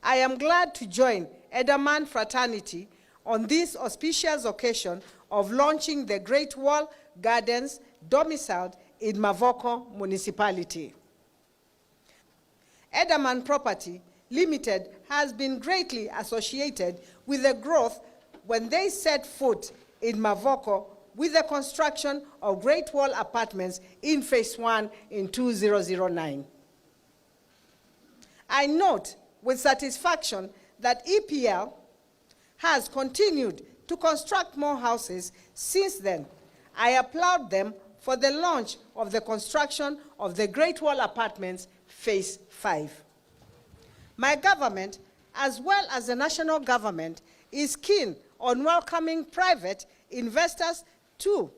I am glad to join Edaman fraternity on this auspicious occasion of launching the Great Wall Gardens domiciled in Mavoko municipality. Edaman Property Limited has been greatly associated with the growth when they set foot in Mavoko with the construction of Great Wall Apartments in Phase 1 in 2009. I note with satisfaction that EPL has continued to construct more houses since then. I applaud them for the launch of the construction of the Great Wall Apartments Phase 5. My government, as well as the national government, is keen on welcoming private investors to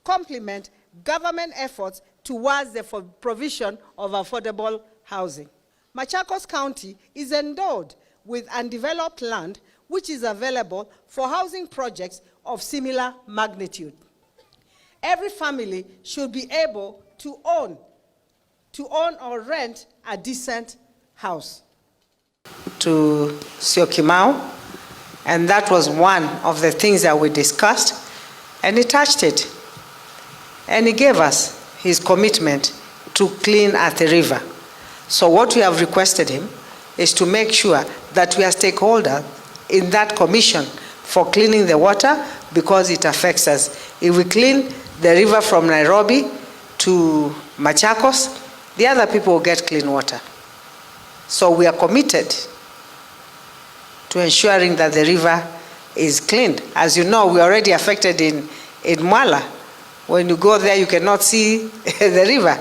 complement government efforts towards the provision of affordable housing. Machakos County is endowed with undeveloped land which is available for housing projects of similar magnitude. Every family should be able to own or rent a decent house. To Syokimau, and that was one of the things that we discussed, and he touched it. And he gave us his commitment to clean at the river. So what we have requested him is to make sure that we are stakeholders in that commission for cleaning the water, because it affects us. If we clean the river from Nairobi to Machakos, the other people will get clean water. So we are committed to ensuring that the river is cleaned. As you know, we're already affected in Mwala. When you go there, you cannot see the river.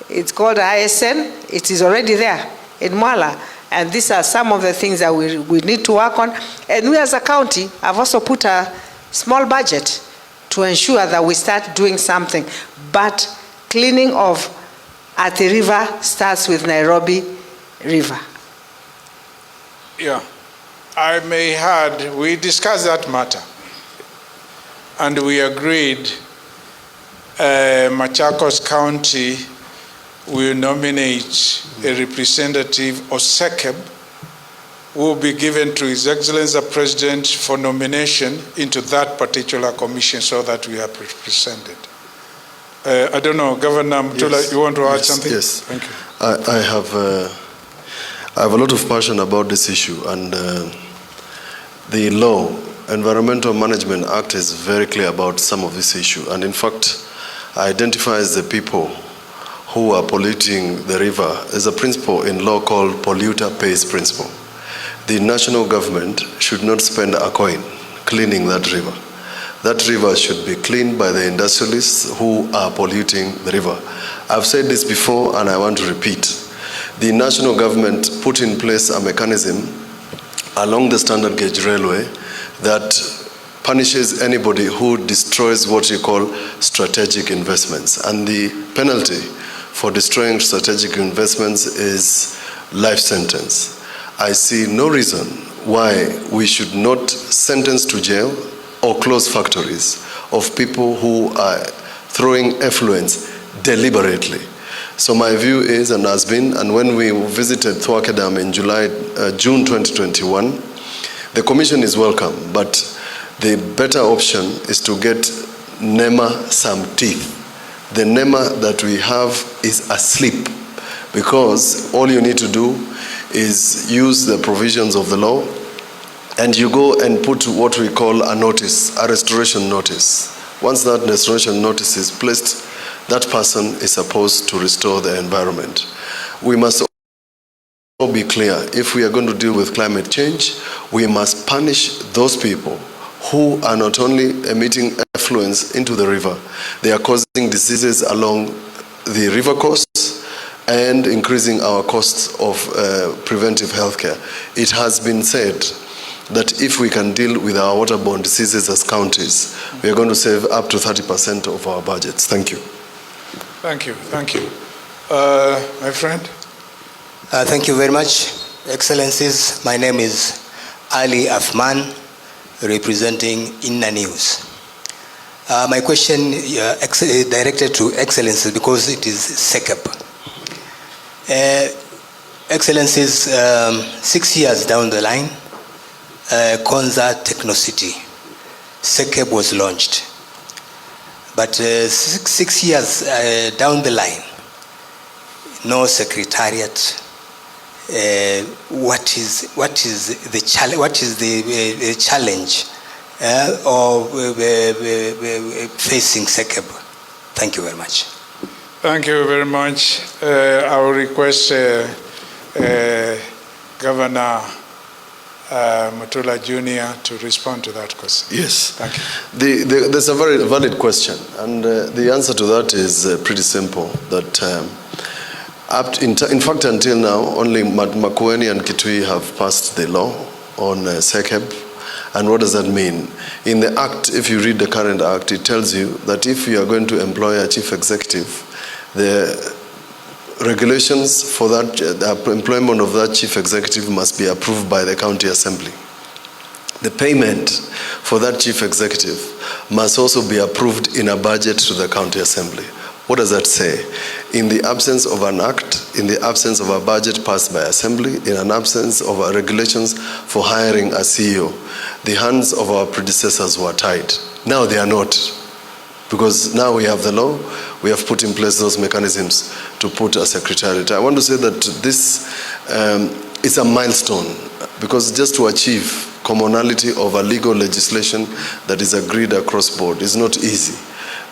It's called ISN. It is already there in Mwala. And these are some of the things that we need to work on. And we as a county have also put a small budget to ensure that we start doing something. But cleaning of at the river starts with Nairobi River. Yeah, I may add, we discussed that matter. And we agreed Machakos County will nominate a representative, Osekeb, who will be given to His Excellency the President for nomination into that particular commission so that we are represented. I don't know, Governor Mutula, yes. You want to add something? Yes. Thank you. I have a lot of passion about this issue, and the law, Environmental Management Act, is very clear about some of this issue, and in fact identifies the people who are polluting the river as a principle in law called polluter pays principle. The national government should not spend a coin cleaning that river. That river should be cleaned by the industrialists who are polluting the river. I've said this before and I want to repeat. The national government put in place a mechanism along the standard gauge railway that punishes anybody who destroys what you call strategic investments. And the penalty for destroying strategic investments is life sentence. I see no reason why we should not sentence to jail or close factories of people who are throwing effluents deliberately. So my view is, and has been, and when we visited Thwake Dam in June 2021, the commission is welcome, but the better option is to get NEMA some teeth. The NEMA that we have is asleep, because all you need to do is use the provisions of the law, and you go and put what we call a notice, a restoration notice. Once that restoration notice is placed, that person is supposed to restore the environment. We must also be clear, if we are going to deal with climate change, we must punish those people who are not only emitting effluents into the river, they are causing diseases along the river course and increasing our costs of preventive healthcare. It has been said that if we can deal with our waterborne diseases as counties, we are going to save up to 30% of our budgets. Thank you. Thank you. Thank you. My friend? Thank you very much, Excellencies. My name is Ali Afman, representing Inna News. My question is directed to Excellencies because it is SECEP. Excellencies, 6 years down the line, Konza Technocity, SECEP was launched. But 6 years down the line, no secretariat. What is the challenge of facing SECEP? Thank you very much. Thank you very much. I will request Governor Mutula Jr. to respond to that question. Yes. Thank you. That's a very valid question, and the answer to that is pretty simple. That in fact, until now, only Makueni and Kitui have passed the law on SECEP. And what does that mean? In the Act, if you read the current Act, it tells you that if you are going to employ a chief executive, the regulations for that, the employment of that chief executive must be approved by the county assembly. The payment for that chief executive must also be approved in a budget to the county assembly. What does that say? In the absence of an act, in the absence of a budget passed by assembly, in an absence of regulations for hiring a CEO, the hands of our predecessors were tied. Now they are not, because now we have the law, we have put in place those mechanisms to put a secretariat. I want to say that this is a milestone, because just to achieve commonality of a legal legislation that is agreed across board is not easy.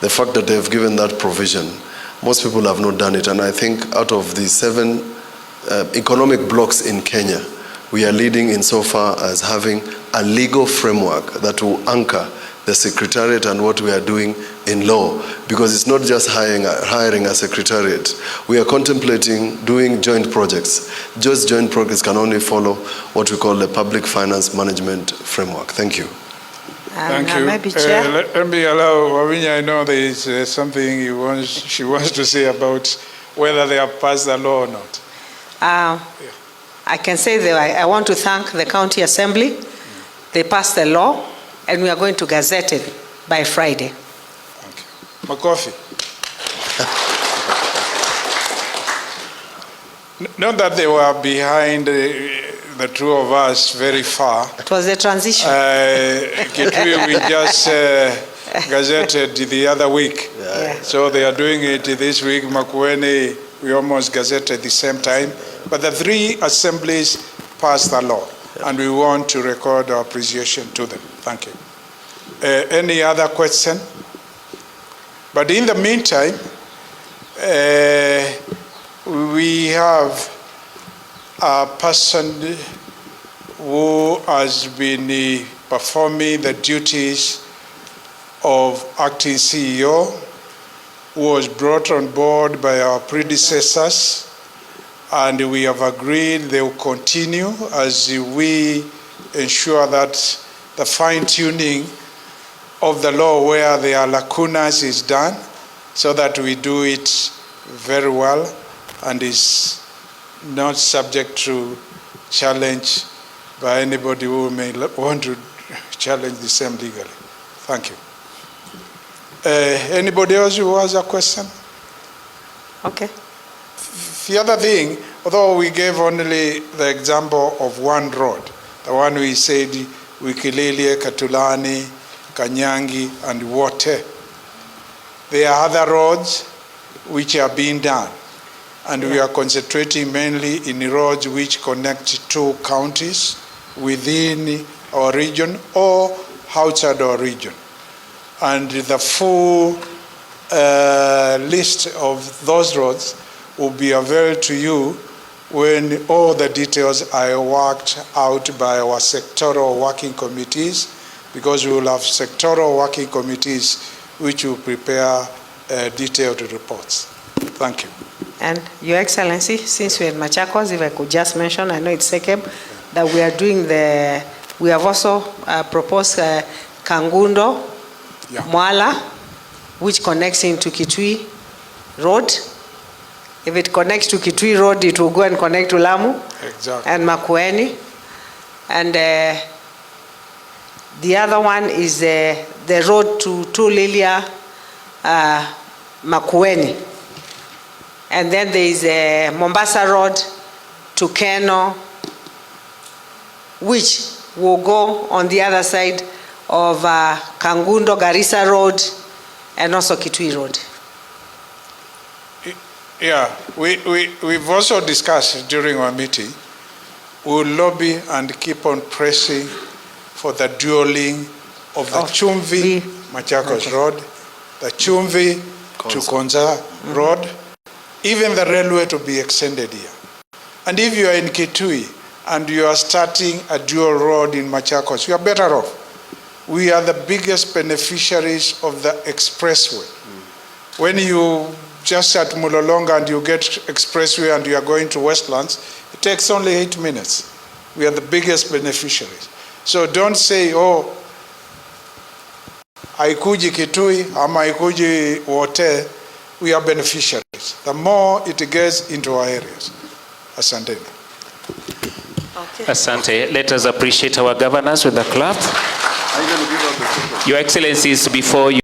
The fact that they have given that provision, most people have not done it. And I think out of the 7 economic blocks in Kenya, we are leading insofar as having a legal framework that will anchor the secretariat and what we are doing in law. Because it's not just hiring a secretariat. We are contemplating doing joint projects. Just joint projects can only follow what we call the public finance management framework. Thank you. Thank you. Maybe Chair. Let me allow Wavinya. I know there is something she wants to say about whether they have passed the law or not. I can say that I want to thank the County Assembly. They passed the law, and we are going to gazette it by Friday. Thank you. Makofi. Not that they were behind the two of us very far. It was a transition. Kitui, we just gazetted the other week. Yeah. So they are doing it this week. Makueni, we almost gazetted at the same time. But the 3 assemblies passed the law, and we want to record our appreciation to them. Thank you. Any other question? But in the meantime, we have a person who has been performing the duties of acting CEO, who was brought on board by our predecessors, and we have agreed they will continue as we ensure that the fine-tuning of the law where there are lacunas is done, so that we do it very well and is not subject to challenge by anybody who may want to challenge the same legally. Thank you. Anybody else who has a question? Okay. The other thing, although we gave only the example of one road, the one we said, Wikililie, Katulani, Kanyangi, and Wote, there are other roads which are being done. And we are concentrating mainly in roads which connect 2 counties within our region or outside our region. And the full list of those roads will be available to you when all the details are worked out by our sectoral working committees, because we will have sectoral working committees which will prepare detailed reports. Thank you. And Your Excellency, since we're in Machakos, if I could just mention, I know it's SECEP, that we are doing we have also proposed Kangundo, Mwala, which connects into Kitui Road. If it connects to Kitui Road, it will go and connect to Lamu. Exactly. And Makueni. And The other one is the road to Tulilia Makueni. And then there is a Mombasa Road to Keno, which will go on the other side of Kangundo Garissa Road and also Kitui Road. Yeah, we've also discussed during our meeting, we'll lobby and keep on pressing for the dualing of the Chumvi Machakos Road, the Chumvi to Konza Road, even the railway to be extended here. And if you are in Kitui and you are starting a dual road in Machakos, you are better off. We are the biggest beneficiaries of the expressway. When you just at Mulolonga and you get expressway and you are going to Westlands, it takes only 8 minutes. We are the biggest beneficiaries. So don't say, oh, haikuji Kitui ama haikuji wote. We are beneficiaries. The more it gets into our areas. Asante. Okay. Asante. Let us appreciate our governors with a clap. Your Excellencies, before you